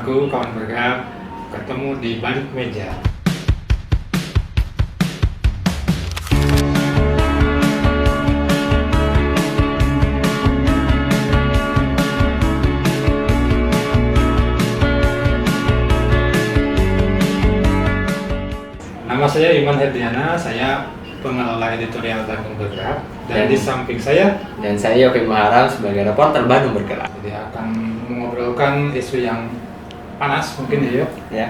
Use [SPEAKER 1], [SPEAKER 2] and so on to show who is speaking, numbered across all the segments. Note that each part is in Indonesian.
[SPEAKER 1] aku kawan bergerak ketemu di balik meja. Nama saya Iman Herdiana, saya pengelola editorial Bandung Bergerak, dan di samping saya
[SPEAKER 2] dan saya Yofi Maharam sebagai reporter Bandung Bergerak.
[SPEAKER 1] jadi akan mengobrolkan isu yang panas mungkin ya, Yok.
[SPEAKER 2] Ya.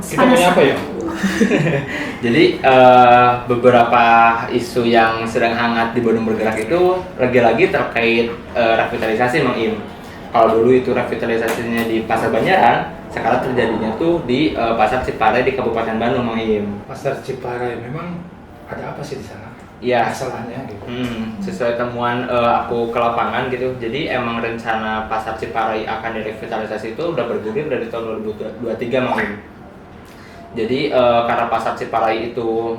[SPEAKER 1] Kita punya apa ya?
[SPEAKER 2] Jadi beberapa isu yang sedang hangat di Bandung Bergerak itu lagi-lagi terkait revitalisasi, Mang Im. Kalau dulu itu revitalisasinya di Pasar Banjaran, sekarang terjadinya tuh di Pasar Ciparai di Kabupaten Bandung, Mang Im.
[SPEAKER 1] Pasar Ciparai memang ada apa sih di sana?
[SPEAKER 2] Iya.
[SPEAKER 1] Masalahnya gitu.
[SPEAKER 2] Sesuai temuan aku ke lapangan gitu. Jadi emang rencana Pasar Ciparai akan direvitalisasi itu udah bergulir dari tahun 2023, Mang Im. Jadi karena Pasar Ciparai itu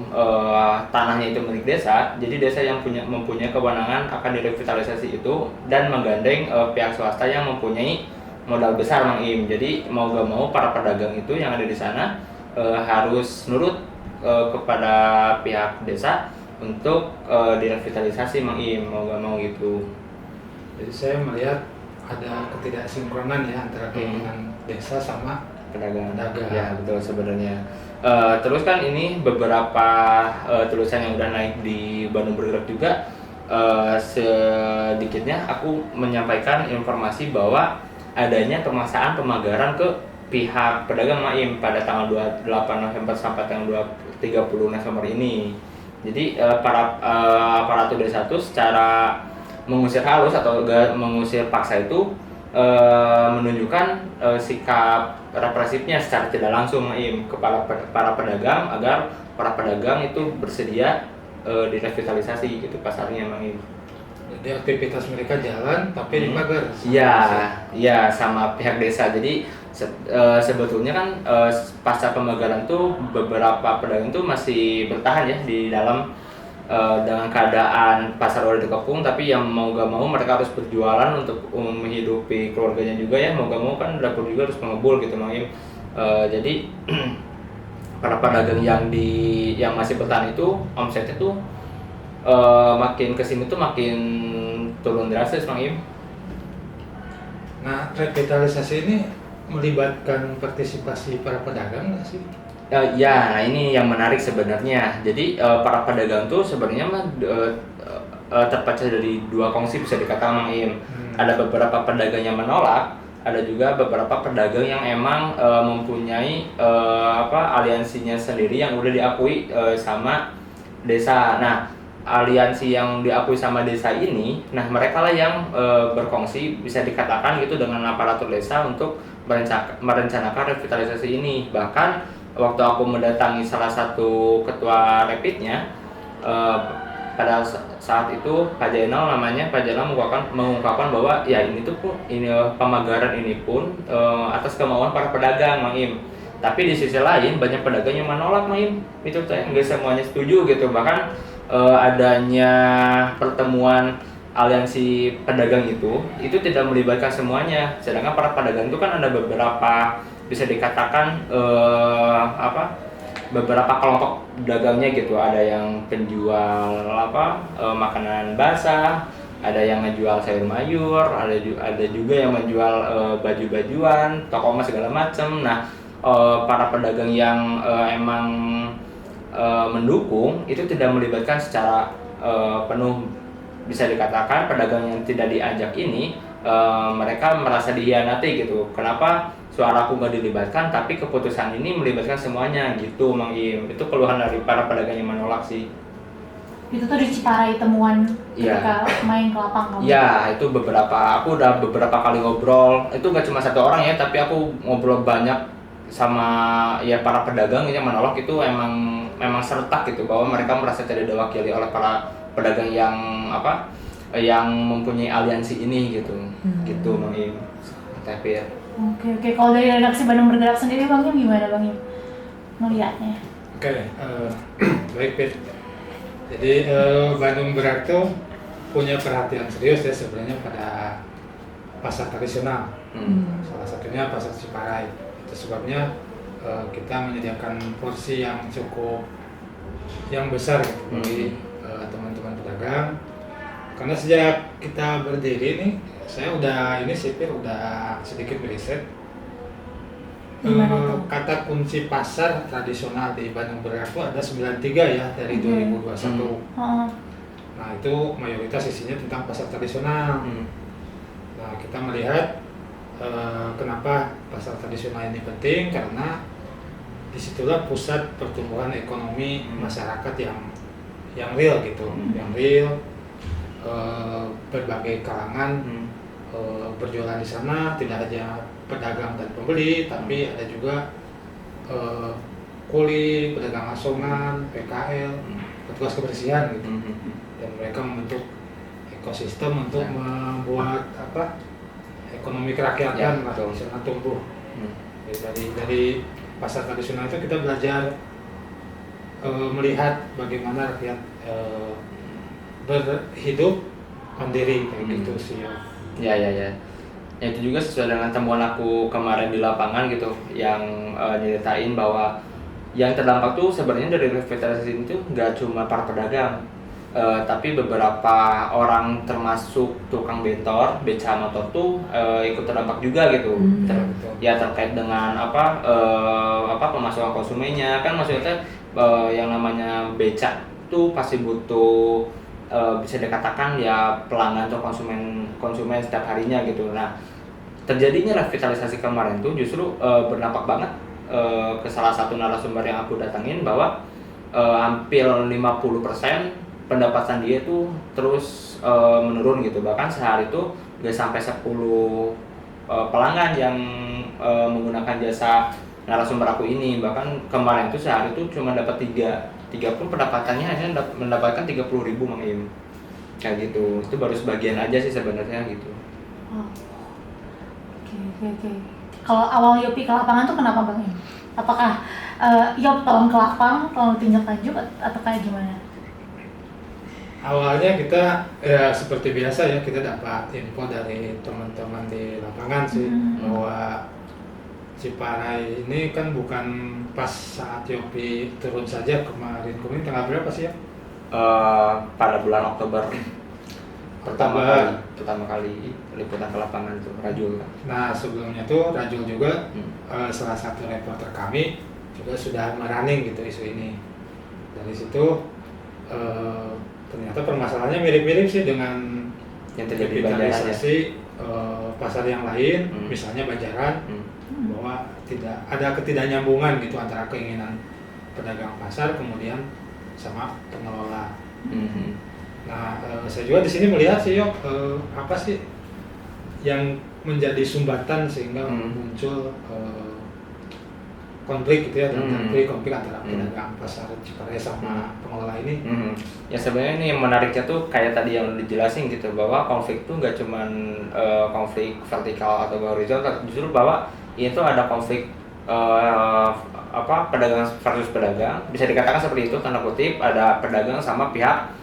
[SPEAKER 2] tanahnya itu milik desa, jadi desa yang mempunyai kewenangan akan direvitalisasi itu dan menggandeng pihak swasta yang mempunyai modal besar, Mang Im. Jadi mau gak mau para pedagang itu yang ada di sana harus nurut kepada pihak desa untuk direvitalisasi, Mang Im, mau gak mau gitu.
[SPEAKER 1] Jadi saya melihat ada ketidaksinkronan ya antara keinginan desa sama
[SPEAKER 2] pedagang.
[SPEAKER 1] Pedagang.
[SPEAKER 2] Ya betul sebenarnya. Terus kan ini beberapa tulisan yang udah naik di Bandung Bergerak juga, sedikitnya aku menyampaikan informasi bahwa adanya pemaksaan pemagaran ke pihak pedagang, Maim, pada tanggal 28 November sampai tanggal 30 November ini. Jadi para aparatur desa itu secara mengusir halus atau mengusir paksa itu menunjukkan sikap represifnya secara tidak langsung, Maim, kepada para pedagang agar para pedagang itu bersedia direvitalisasi gitu pasarnya, Maim.
[SPEAKER 1] jadi aktivitas mereka jalan tapi dipagar.
[SPEAKER 2] Iya sama pihak desa. Jadi sebetulnya kan pasca pemagaran tuh beberapa pedagang tuh masih bertahan ya di dalam dengan keadaan pasar udah dikepung, tapi yang mau gak mau mereka harus berjualan untuk menghidupi keluarganya juga ya, mau gak mau kan dapur juga harus mengebul gitu, Mang Im. Jadi para pedagang yang masih bertahan itu omsetnya tuh makin kesini tuh makin turun drastis, Mang Im.
[SPEAKER 1] Nah, revitalisasi ini melibatkan partisipasi para pedagang nggak sih?
[SPEAKER 2] Ya, nah ini yang menarik sebenarnya. Jadi para pedagang tuh sebenarnya terpecah dari dua kongsi bisa dikatakan, Mang Im. Ada beberapa pedagang yang menolak, ada juga beberapa pedagang yang emang mempunyai aliansinya sendiri yang udah diakui sama desa. Nah, aliansi yang diakui sama desa ini, nah mereka lah yang berkongsi bisa dikatakan gitu dengan aparatur desa untuk merencanakan revitalisasi ini. Bahkan waktu aku mendatangi salah satu ketua Rapidnya, pada saat itu Pak Jainal namanya, Pak Jainal mengungkapkan bahwa ya ini pemagaran ini pun atas kemauan para pedagang, Mang Im. Tapi di sisi lain banyak pedagang yang menolak, Mang Im. Itu nggak semuanya setuju gitu. Bahkan adanya pertemuan aliansi pedagang itu tidak melibatkan semuanya. Sedangkan para pedagang itu kan ada beberapa, bisa dikatakan beberapa kelompok dagangnya gitu. Ada yang penjual makanan basah, ada yang menjual sayur mayur, ada juga yang menjual baju-bajuan, toko emas segala macam. Nah, para pedagang yang emang mendukung itu tidak melibatkan secara penuh. Bisa dikatakan pedagang yang tidak diajak ini mereka merasa dihianati gitu. Kenapa suaraku nggak dilibatkan tapi keputusan ini melibatkan semuanya gitu, Mang Im. Itu keluhan dari para pedagang yang menolak sih.
[SPEAKER 3] Itu tuh di Ciparai temuan ketika main ke lapang kamu? Iya,
[SPEAKER 2] itu aku udah beberapa kali ngobrol. Itu gak cuma satu orang ya, tapi aku ngobrol banyak sama ya para pedagang yang menolak. Itu memang serentak gitu, bahwa mereka merasa tidak diwakili oleh para pedagang yang mempunyai aliansi ini gitu. Gitu, Mang Im. Tapi ya.
[SPEAKER 3] Oke. Kalau dari redaksi Bandung Bergerak sendiri, Bang Im, gimana, Bang Im, melihatnya?
[SPEAKER 1] Baik, Pit. Jadi Bandung Bergerak tuh punya perhatian serius ya sebenarnya pada pasar tradisional. Salah satunya pasar Ciparai. Itu sebabnya kita menyediakan porsi yang cukup yang besar gitu, bagi teman-teman pedagang. Karena sejak kita berdiri nih, saya udah sipir udah sedikit riset. Kata kunci pasar tradisional di Bandung Bergerak itu ada 93 ya dari 2021. Nah itu mayoritas isinya tentang pasar tradisional. Nah kita melihat kenapa pasar tradisional ini penting, karena disitulah pusat pertumbuhan ekonomi masyarakat yang real gitu, yang real, berbagai kalangan berjualan di sana, tidak hanya pedagang dan pembeli, tapi ada juga kuli, pedagang asongan, PKL, petugas kebersihan gitu. Dan mereka membentuk ekosistem untuk membuat ekonomi kerakyatan di sana tumbuh. Dari pasar tradisional itu kita belajar melihat bagaimana rakyat berhidup mandiri kayak gitu sih ya.
[SPEAKER 2] Ya itu juga sesuai dengan temuan aku kemarin di lapangan gitu, yang nyeritain bahwa yang terdampak tuh sebenarnya dari revitalisasi itu nggak cuma para pedagang, tapi beberapa orang termasuk tukang bentor, beca motor tuh ikut terdampak juga gitu. Ya terkait dengan pemasukan konsumennya, kan maksudnya yang namanya beca tuh pasti butuh bisa dikatakan ya pelanggan atau konsumen setiap harinya gitu. Nah terjadinya revitalisasi kemarin tuh justru berdampak banget ke salah satu narasumber yang aku datangin, bahwa hampir 50% pendapatan dia tuh terus menurun gitu. Bahkan sehari tuh gak sampai 10 pelanggan yang menggunakan jasa narasumber aku ini. Bahkan kemarin tuh sehari tuh cuma dapat 3 pun pendapatannya hanya mendapatkan 30.000 Mang Im. Kayak gitu. Itu baru sebagian aja sih sebenarnya gitu.
[SPEAKER 3] Oke. Kalau awal Yopi ke lapangan tuh kenapa Bang Im? Apakah Yop tolong ke lapang, tolong tinjak lanjut, atau kayak gimana?
[SPEAKER 1] Awalnya kita ya seperti biasa ya, kita dapat info dari teman-teman di lapangan sih, bahwa Ciparai ini kan bukan pas saat Yopi turun saja kemarin tanggal berapa sih ya?
[SPEAKER 2] Pada bulan Oktober pertama kali liputan ke lapangan tuh Rajul.
[SPEAKER 1] Nah sebelumnya tuh Rajul juga salah satu reporter kami juga sudah merunning gitu isu ini. Dari situ ternyata permasalahannya mirip-mirip sih dengan
[SPEAKER 2] yang terjadi di
[SPEAKER 1] revitalisasi pasar yang lain, misalnya Banjaran, bahwa ada ketidaknyambungan gitu antara keinginan pedagang pasar kemudian sama pengelola. Nah, saya juga di sini melihat sih apa sih yang menjadi sumbatan sehingga muncul konflik gitu ya, konflik antara pedagang pasar Ciparai sama pengelola ini.
[SPEAKER 2] Ya sebenarnya ini yang menariknya tuh kayak tadi yang dijelasin gitu, bahwa konflik tuh nggak cuman konflik vertikal atau horizontal, justru bahwa ini tuh ada konflik pedagang versus pedagang, bisa dikatakan seperti itu tanda kutip. Ada pedagang sama pihak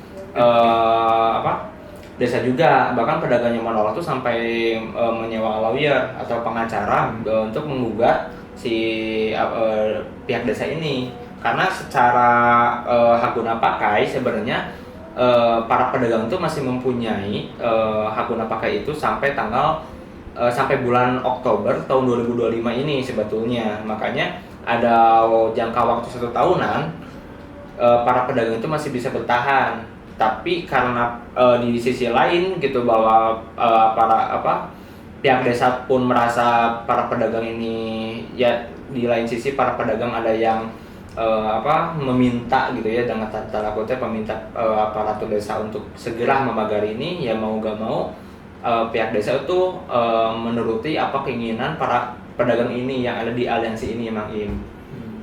[SPEAKER 2] desa juga, bahkan pedagang yang menolak tuh sampai menyewa lawyer atau pengacara untuk menggugat si pihak desa ini, karena secara hak guna pakai sebenarnya para pedagang itu masih mempunyai hak guna pakai itu sampai sampai bulan Oktober tahun 2025 ini sebetulnya. Makanya ada jangka waktu 1 tahunan para pedagang itu masih bisa bertahan. Tapi karena di sisi lain gitu, bahwa pihak desa pun merasa para pedagang ini, ya di lain sisi para pedagang ada yang meminta gitu ya, dengan tanda kutip meminta aparatur desa untuk segera memagari ini, ya mau gak mau pihak desa itu menuruti apa keinginan para pedagang ini yang ada di aliansi ini, Mang Im.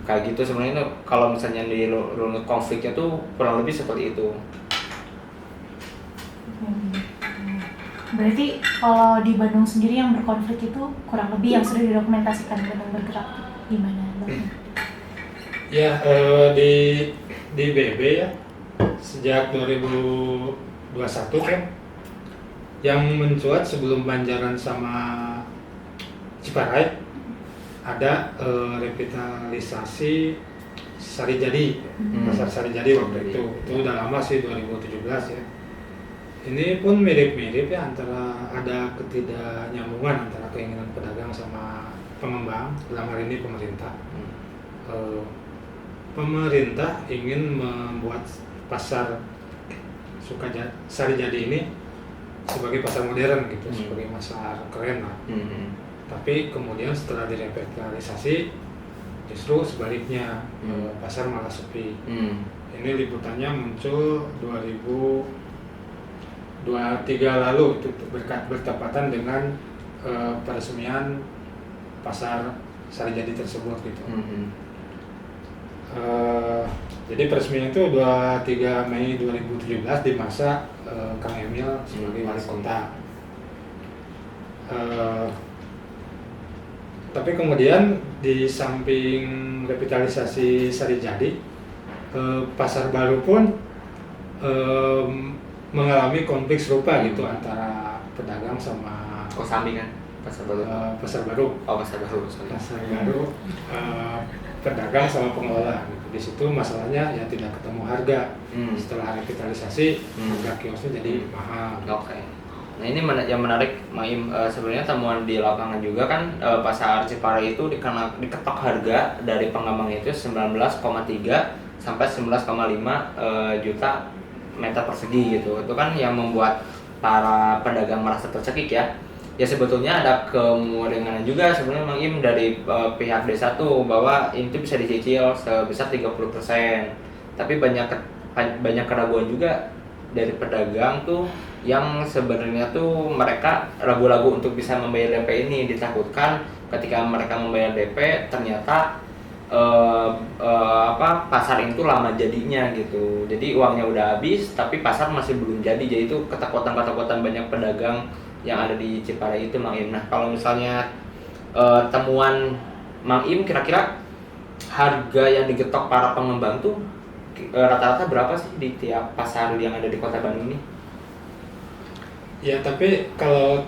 [SPEAKER 2] Kayak gitu sebenarnya kalau misalnya di runut konfliknya tuh kurang lebih seperti itu.
[SPEAKER 3] Berarti kalau di Bandung sendiri yang berkonflik itu kurang lebih yang sudah didokumentasikan Bandung Bergerak gimana Bang?
[SPEAKER 1] Ya di BB ya sejak 2021 kan yang mencuat sebelum Banjaran sama Ciparai ada revitalisasi Sarijadi, pasar Sarijadi waktu itu udah lama sih, 2017 ya. Ini pun mirip-mirip ya, antara ada ketidaknyambungan antara keinginan pedagang sama pengembang, dalam hal ini pemerintah. Pemerintah ingin membuat pasar Sarijadi ini sebagai pasar modern gitu, sebagai pasar keren lah. Tapi kemudian setelah direvitalisasi justru sebaliknya, pasar malah sepi. Ini liputannya muncul 2023 lalu, itu bertepatan dengan peresmian pasar Sarijadi tersebut gitu. Jadi peresmian itu 23 Mei 2017 di masa Kang Emil sebagai wali kota. Tapi kemudian di samping revitalisasi Sarijadi, pasar baru pun mengalami konflik serupa gitu antara pedagang sama
[SPEAKER 2] Kosambi kan pasar baru.
[SPEAKER 1] Pasar baru.
[SPEAKER 2] Pasar baru.
[SPEAKER 1] Pasar baru, pedagang sama pengelola. Gitu. Di situ masalahnya ya tidak ketemu harga. Setelah revitalisasi, harga kiosnya jadi mahal.
[SPEAKER 2] Oke. Nah ini yang menarik, Maim, sebenarnya temuan di lapangan juga kan, pasar Ciparai itu diketok harga dari pengembang itu 19,3 sampai 19,5 juta meter persegi gitu. Itu kan yang membuat para pedagang merasa tercekik ya. Ya sebetulnya ada kemungkinan juga sebenarnya Maim dari pihak desa tuh bahwa itu bisa dicicil sebesar 30%. Tapi banyak keraguan juga dari pedagang tuh yang sebenarnya tuh mereka ragu-ragu untuk bisa membayar DP ini, ditakutkan ketika mereka membayar DP ternyata pasar itu lama jadinya gitu. Jadi uangnya udah habis tapi pasar masih belum jadi. Jadi itu ketakutan banyak pedagang yang ada di Ciparai itu, Mang Im. Nah, kalau misalnya temuan Mang Im, kira-kira harga yang digetok para pengembang tuh rata-rata berapa sih di tiap pasar yang ada di Kota Bandung ini?
[SPEAKER 1] Ya, tapi kalau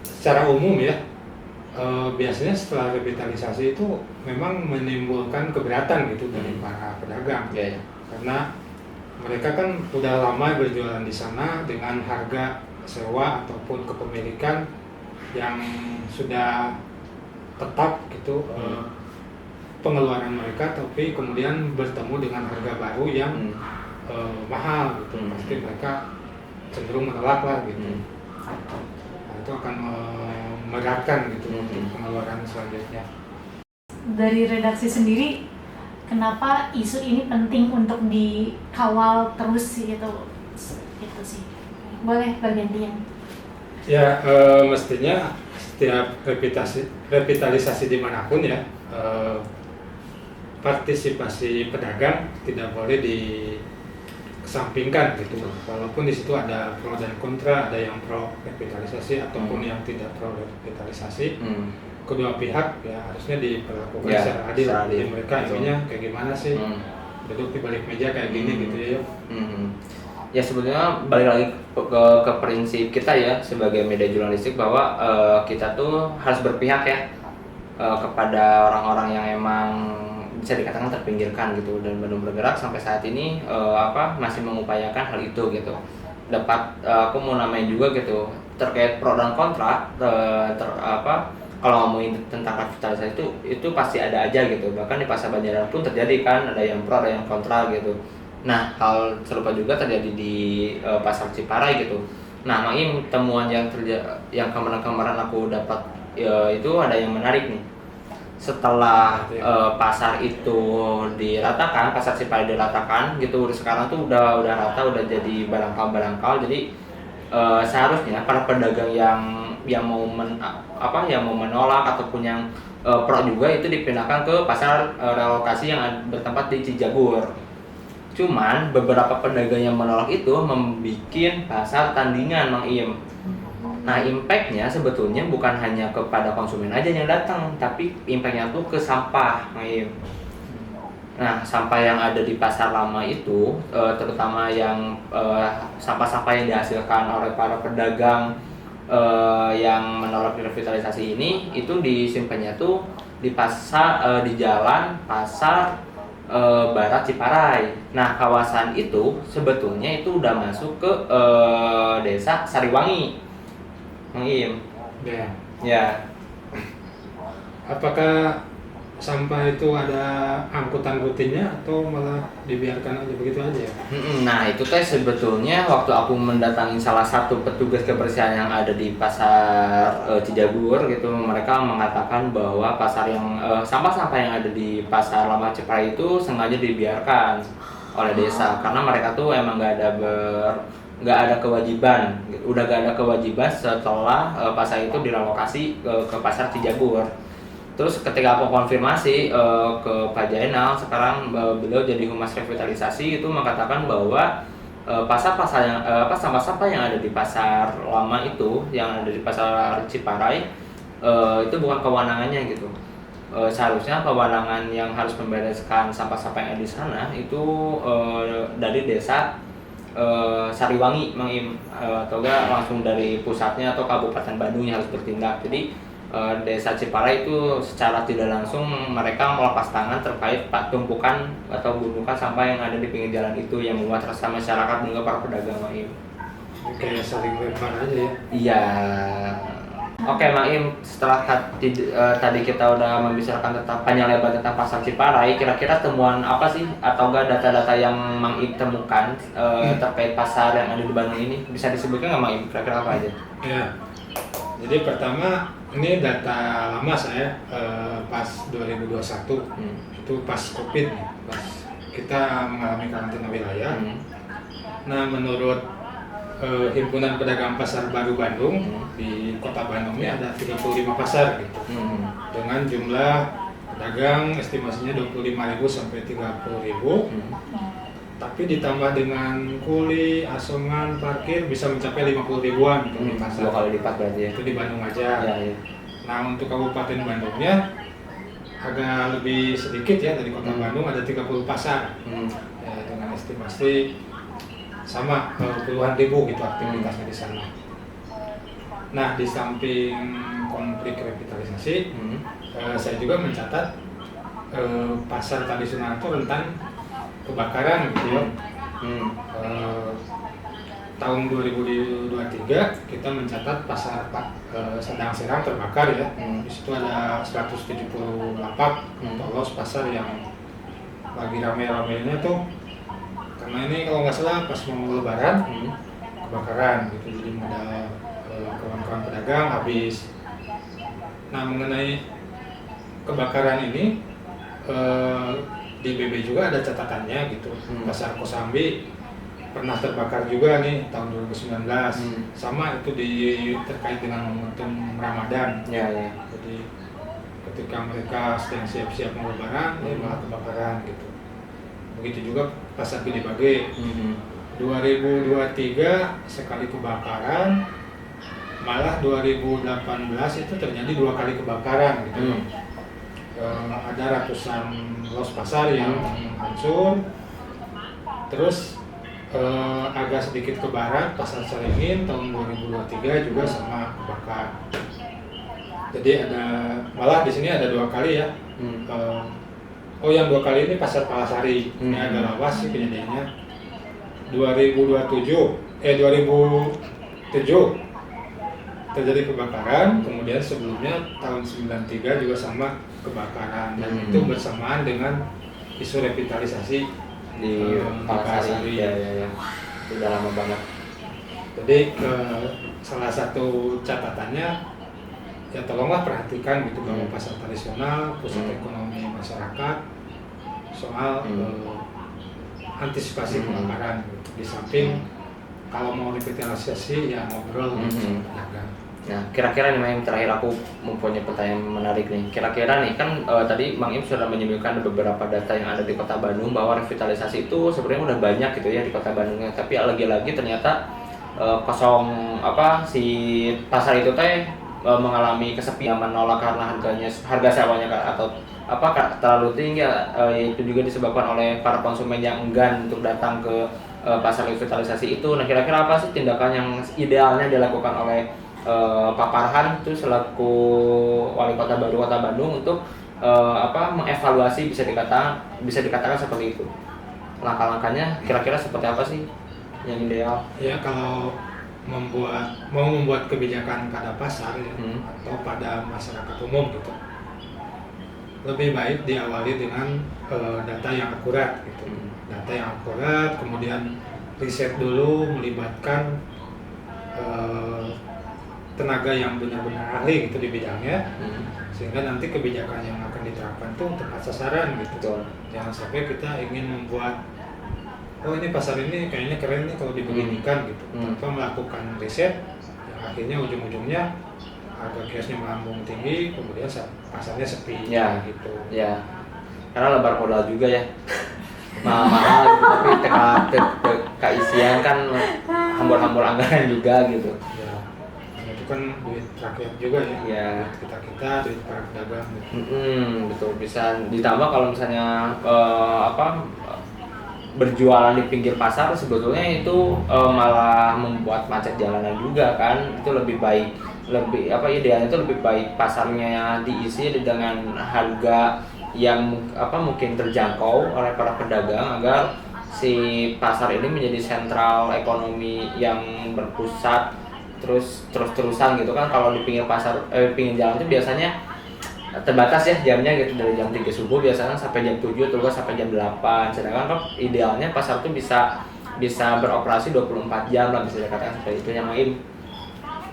[SPEAKER 1] secara umum ya, biasanya setelah revitalisasi itu memang menimbulkan keberatan gitu dari para pedagang.
[SPEAKER 2] Yeah.
[SPEAKER 1] Karena mereka kan udah lama berjualan di sana dengan harga sewa ataupun kepemilikan yang sudah tetap gitu, pengeluaran mereka, tapi kemudian bertemu dengan harga baru yang mahal gitu. Pasti mereka cenderung menolak lah gitu. Nah, itu akan memberatkan gitu untuk pengeluaran selanjutnya.
[SPEAKER 3] Dari redaksi sendiri, kenapa isu ini penting untuk dikawal terus gitu? Itu sih. Boleh bergantian.
[SPEAKER 1] Ya, mestinya setiap revitalisasi dimanapun ya, partisipasi pedagang tidak boleh dikesampingkan gitu. Walaupun di situ ada pro dan kontra, ada yang pro revitalisasi ataupun yang tidak pro revitalisasi. Kedua pihak ya harusnya diperlakukan secara adil. Jadi mereka intinya kayak gimana sih? Duduk di balik meja kayak gini gitu ya.
[SPEAKER 2] Ya sebenarnya balik lagi ke prinsip kita ya sebagai media jurnalistik bahwa kita tuh harus berpihak ya kepada orang-orang yang emang bisa dikatakan terpinggirkan gitu, dan belum bergerak sampai saat ini masih mengupayakan hal itu gitu. Aku mau namain juga gitu terkait pro dan kontra, kalau ngomongin tentang revitalisasi itu pasti ada aja gitu. Bahkan di pasar Banjaran pun terjadi kan, ada yang pro ada yang kontra gitu. Nah, hal serupa juga terjadi di pasar Ciparai gitu. Nah, Maim, temuan yang kemarin aku dapat itu ada yang menarik nih. Setelah pasar itu diratakan, pasar Ciparai diratakan gitu, sekarang tuh udah rata, udah jadi barangkal. Jadi seharusnya para pedagang yang mau menolak ataupun yang pro juga itu dipindahkan ke pasar relokasi yang bertempat di Cijagur. Cuman beberapa pedagang yang menolak itu membuat pasar tandingan, Mang Im. Nah, impact-nya sebetulnya bukan hanya kepada konsumen aja yang datang, tapi impact-nya tuh ke sampah, Mang Im. Nah, sampah yang ada di pasar lama itu, terutama yang sampah-sampah yang dihasilkan oleh para pedagang yang menolak revitalisasi ini, itu disimpannya tuh di pasar di jalan pasar Barat Ciparai. Nah, kawasan itu sebetulnya itu udah masuk ke desa Sariwangi, Mang Im.
[SPEAKER 1] Ya.
[SPEAKER 2] Ya.
[SPEAKER 1] Apakah sampah itu ada angkutan rutinnya atau malah dibiarkan aja begitu aja ya?
[SPEAKER 2] Nah, itu teh sebetulnya waktu aku mendatangi salah satu petugas kebersihan yang ada di pasar Cijagur gitu, mereka mengatakan bahwa pasar yang sampah-sampah yang ada di pasar Lama Ciparai itu sengaja dibiarkan oleh desa karena mereka tuh emang nggak ada kewajiban, udah nggak ada kewajiban setelah pasar itu direlokasi ke pasar Cijagur. Terus ketika aku konfirmasi ke Pak Jainal, sekarang beliau jadi humas revitalisasi itu mengatakan bahwa pasar-pasar yang sampah-sampah yang ada di pasar lama itu, yang ada di pasar Ciparai itu bukan kewenangannya gitu. Seharusnya kewenangan yang harus membereskan sampah-sampah yang ada di sana itu dari desa Sariwangi, Mang Im, atau enggak langsung dari pusatnya atau Kabupaten Bandung yang harus bertindak. Jadi desa Ciparai itu secara tidak langsung mereka melepas tangan terkait tumpukan atau gundukan sampah yang ada di pinggir jalan itu yang membuat resah masyarakat dan juga para pedagang, Mang Im.
[SPEAKER 1] Kayak saling lempar aja ya?
[SPEAKER 2] Iya. Oke, Mang Im, setelah tadi kita udah membicarakan tentang panjang lebar tentang pasar Ciparai, kira-kira temuan apa sih atau enggak data-data yang Mang Im temukan terkait pasar yang ada di Bandung ini? Bisa disebutkan nggak, Mang Im? Kira-kira apa aja?
[SPEAKER 1] Ya. Jadi pertama ini data lama saya pas 2021 itu pas COVID nih, pas kita mengalami karantina wilayah. Nah, menurut Himpunan Pedagang Pasar Baru Bandung di Kota Bandung ini ada 35 pasar gitu. Dengan jumlah pedagang estimasinya 25.000 sampai 30.000. Tapi ditambah dengan kuli, asongan, parkir bisa mencapai 50 ribuan untuk di pasar.
[SPEAKER 2] 2 kali lipat berarti ya?
[SPEAKER 1] Itu di Bandung aja.
[SPEAKER 2] Ya.
[SPEAKER 1] Nah, untuk Kabupaten Bandungnya agak lebih sedikit ya, dari Kota Bandung ada 30 pasar. Ya, dengan estimasi sama puluhan ribu gitu aktivitasnya di sana. Nah, di samping konflik revitalisasi, saya juga mencatat pasar tradisional itu rentan kebakaran gitu ya. Tahun 2023 kita mencatat pasar Sandang Serang terbakar ya. Di situ ada 170 lapak polos pasar yang lagi rame-ramenya tuh. Karena ini kalau nggak salah pas mau lebaran kebakaran gitu, jadi modal kawan-kawan pedagang habis. Nah, mengenai kebakaran ini di BB juga ada catatannya gitu. Pasar Kosambi pernah terbakar juga nih tahun 2019. Sama itu terkait dengan momentum Ramadan.
[SPEAKER 2] Ya.
[SPEAKER 1] Jadi ketika mereka sedang siap-siap mau lebaran, malah kebakaran gitu. Begitu juga pasar Gede Bage. 2023 sekali kebakaran, malah 2018 itu terjadi 2 kali kebakaran gitu. Ada ratusan los pasar yang hancur. Terus agak sedikit ke barat pasar Saringin tahun 2023 juga sama kebakar. Jadi ada malah di sini ada 2 kali ya. Yang 2 kali ini pasar Palasari. Ini agak lawas sih kejadiannya. 2007 terjadi kebakaran, kemudian sebelumnya tahun 93 juga sama kebakaran, dan itu bersamaan dengan isu revitalisasi
[SPEAKER 2] di Palasari. Ya. Udah lama banget.
[SPEAKER 1] Jadi salah satu catatannya ya tolonglah perhatikan gitu bahwa pasar tradisional pusat ekonomi masyarakat soal antisipasi kebakaran gitu. Di samping kalau mau revitalisasi ya ngobrol sama pedagang.
[SPEAKER 2] Nah, kira-kira nih Mang Im, terakhir aku mempunyai pertanyaan menarik nih. Kira-kira nih kan tadi Mang Im sudah menyebutkan beberapa data yang ada di Kota Bandung bahwa revitalisasi itu sebenarnya udah banyak gitu ya di Kota Bandungnya. Tapi lagi-lagi ternyata si pasar itu teh mengalami kesepian, menolak karena harga sewanya atau terlalu tinggi. Itu juga disebabkan oleh para konsumen yang enggan untuk datang ke pasar revitalisasi itu. Nah, kira-kira apa sih tindakan yang idealnya dilakukan oleh Pak Farhan itu selaku Wali Kota Baru Kota Bandung untuk mengevaluasi, bisa dikatakan seperti itu. Langkah-langkahnya kira-kira seperti apa sih yang ideal?
[SPEAKER 1] Ya kalau mau membuat kebijakan pada pasar ya, atau pada masyarakat umum gitu, lebih baik diawali dengan data yang akurat gitu. Data yang akurat, kemudian riset dulu, melibatkan tenaga yang benar-benar ahli gitu di bidangnya, sehingga nanti kebijakan yang akan diterapkan tuh tepat sasaran gitu.
[SPEAKER 2] Betul.
[SPEAKER 1] Jangan sampai kita ingin membuat, oh ini pasar ini kayaknya keren nih kalau dibeginikan gitu, tanpa melakukan riset, yang akhirnya ujung-ujungnya harga kiosnya melambung tinggi, kemudian pasarnya sepi gitu.
[SPEAKER 2] Ya, karena lebar modal juga ya, mahal gitu, tapi keisian kan hambur-hambur anggaran juga gitu.
[SPEAKER 1] Ya, itu kan duit rakyat juga ya,
[SPEAKER 2] Ya.
[SPEAKER 1] duit kita, duit para pedagang gitu.
[SPEAKER 2] Betul, bisa ditambah kalau misalnya berjualan di pinggir pasar sebetulnya itu malah membuat macet jalanan juga kan. Itu lebih baik, idealnya itu lebih baik pasarnya diisi dengan harga yang mungkin terjangkau oleh para pedagang, agar si pasar ini menjadi sentral ekonomi yang berpusat terus-terusan gitu kan. Kalau di pinggir pasar pinggir jalan itu biasanya terbatas ya jamnya gitu, dari jam 3 subuh biasanya sampai jam 7 atau sampai jam 8. Sedangkan kan idealnya pasar tuh bisa beroperasi 24 jam lah, bisa dikatakan seperti itu yang lain.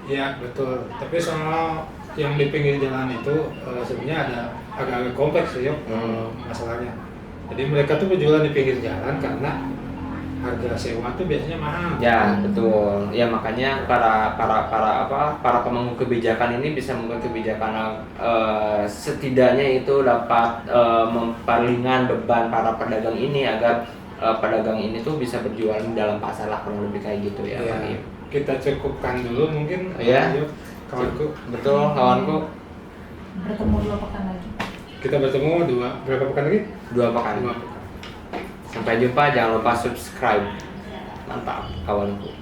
[SPEAKER 1] Iya betul, tapi soal yang di pinggir jalan itu sebenarnya ada agak kompleks ya masalahnya. Jadi mereka tuh berjualan di pinggir jalan karena harga sewa tuh biasanya mahal.
[SPEAKER 2] Ya betul, ya makanya para pemangku kebijakan ini bisa membuat kebijakan setidaknya itu dapat memperingan beban para pedagang ini, agar pedagang ini tuh bisa berjualan di dalam pasar lah, kurang lebih kayak gitu ya.
[SPEAKER 1] Kita cukupkan dulu mungkin
[SPEAKER 2] ya,
[SPEAKER 1] kawanku.
[SPEAKER 2] Betul kawanku.
[SPEAKER 3] Bertemu 2 pekan lagi.
[SPEAKER 1] Kita bertemu berapa pekan lagi?
[SPEAKER 2] 2 pekan.
[SPEAKER 1] 2 pekan.
[SPEAKER 2] Sampai jumpa, jangan lupa subscribe. Mantap kawanku.